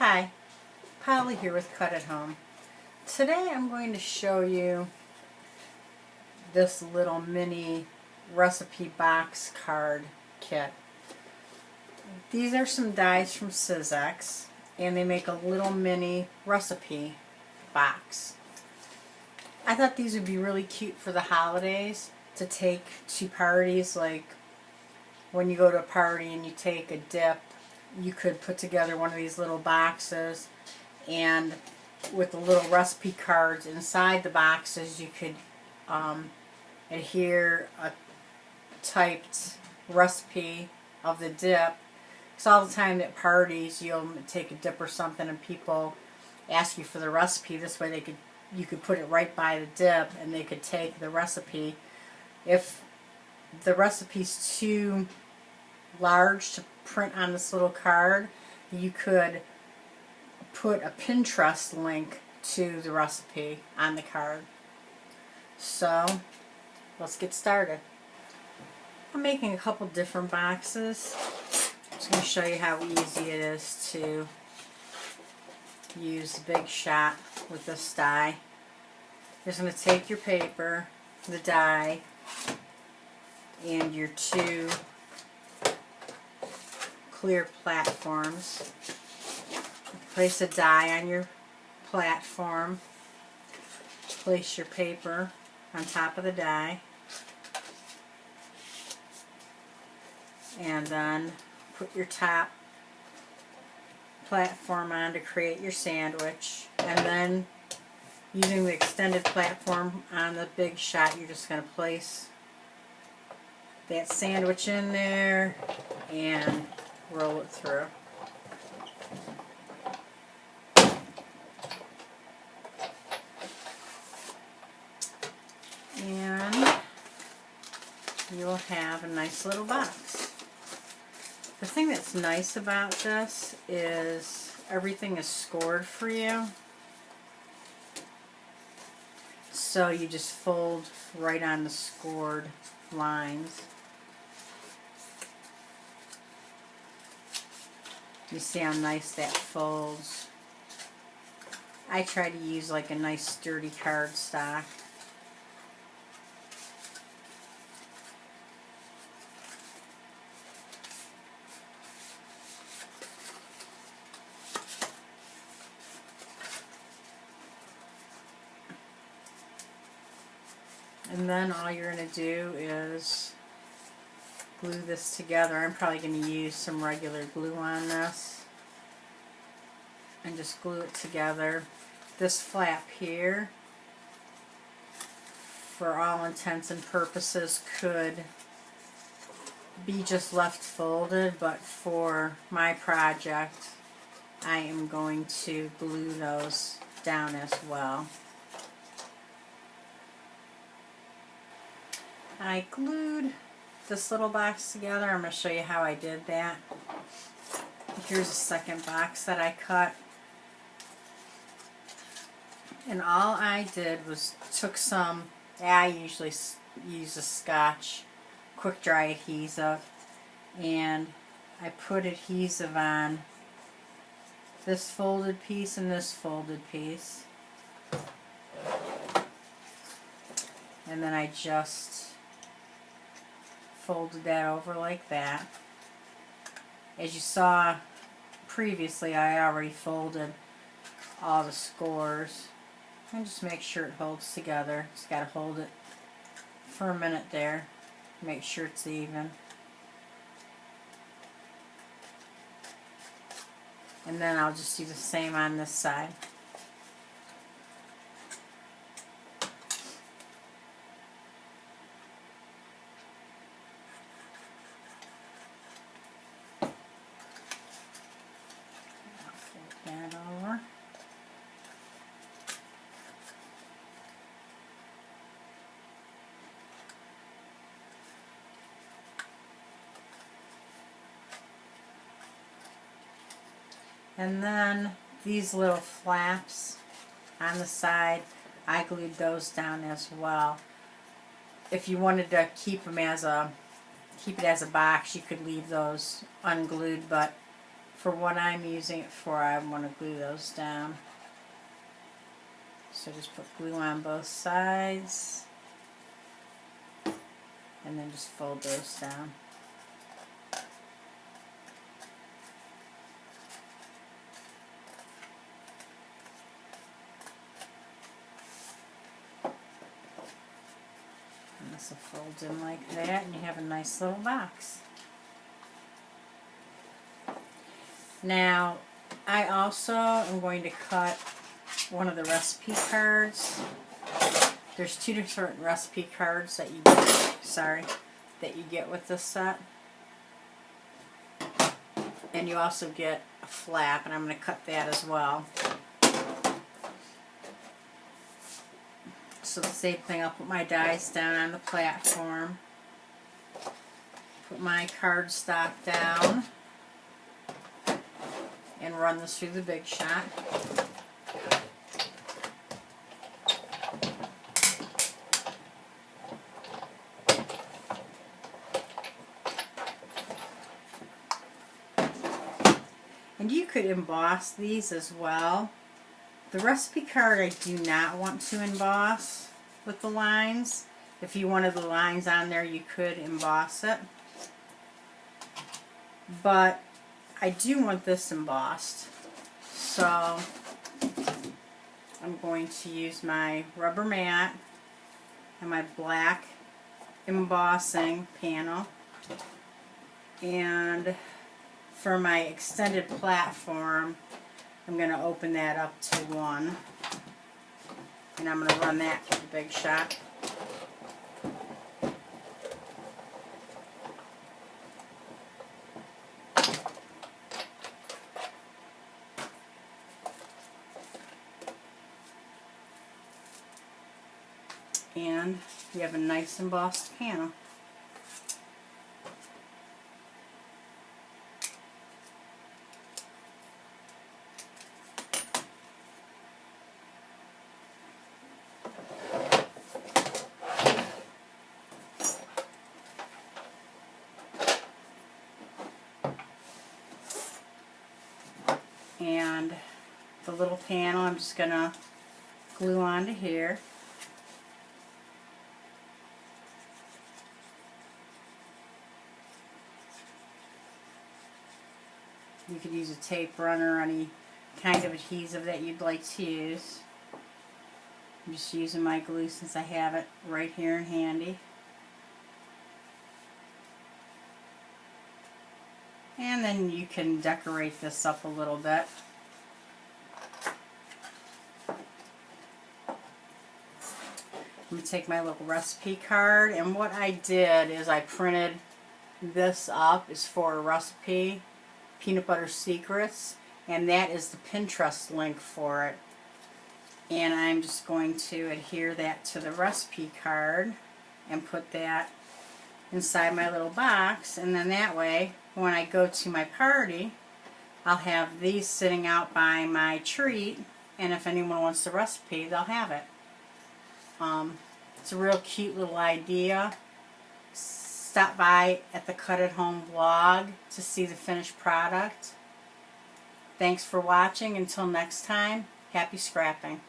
Hi, Polly here with Cut at Home. Today I'm going to show you this little mini recipe box card kit. These are some dies from Sizzix, and they make a little mini recipe box. I thought these would be really cute for the holidays to take to parties, like when you go to a party and you take a dip. You could put together one of these little boxes, and with the little recipe cards inside the boxes you could adhere a typed recipe of the dip. Because all the time at parties you'll take a dip or something and people ask you for the recipe. This way you could put it right by the dip and they could take the recipe. If the recipe's too large to print on this little card, you could put a Pinterest link to the recipe on the card. So let's get started. I'm making a couple different boxes. I'm just going to show you how easy it is to use the Big Shot with this die. You're just going to take your paper, the die, and your two clear platforms. Place a die on your platform. Place your paper on top of the die. And then put your top platform on to create your sandwich. And then using the extended platform on the Big Shot, you're just going to place that sandwich in there and roll it through. And you'll have a nice little box. The thing that's nice about this is everything is scored for you. So you just fold right on the scored lines. You see how nice that folds. I try to use like a nice sturdy cardstock. And then all you're going to do is glue this together. I'm probably going to use some regular glue on this and just glue it together. This flap here, for all intents and purposes, could be just left folded, but for my project I am going to glue those down as well. I glued this little box together. I'm going to show you how I did that. Here's a second box that I cut. And all I did was took some, I usually use a Scotch quick dry adhesive, and I put adhesive on this folded piece and this folded piece. And then I just folded that over like that. As you saw previously, I already folded all the scores. And just make sure it holds together. Just got to hold it for a minute there. Make sure it's even. And then I'll just do the same on this side. That over. And then these little flaps on the side, I glued those down as well. If you wanted to keep it as a box, you could leave those unglued, but for what I'm using it for, I want to glue those down. So just put glue on both sides and then just fold those down. And this will fold in like that, and you have a nice little box. Now, I also am going to cut one of the recipe cards. There's two different recipe cards that you get with this set. And you also get a flap, and I'm going to cut that as well. So the same thing, I'll put my dies down on the platform. Put my cardstock down. And run this through the Big Shot. And you could emboss these as well. The recipe card I do not want to emboss with the lines. If you wanted the lines on there, you could emboss it. But I do want this embossed, so I'm going to use my rubber mat and my black embossing panel, and for my extended platform I'm going to open that up to 1, and I'm going to run that through the Big Shot. And you have a nice embossed panel. And the little panel I'm just going to glue onto here. You could use a tape runner or any kind of adhesive that you'd like to use. I'm just using my glue since I have it right here and handy. And then you can decorate this up a little bit. I'm going to take my little recipe card, and what I did is I printed this up is for a recipe, Peanut Butter Secrets, and that is the Pinterest link for it. And I'm just going to adhere that to the recipe card and put that inside my little box, and then that way when I go to my party I'll have these sitting out by my treat, and if anyone wants the recipe they'll have it. It's a real cute little idea. Stop by at the Cut at Home blog to see the finished product. Thanks for watching. Until next time, happy scrapping.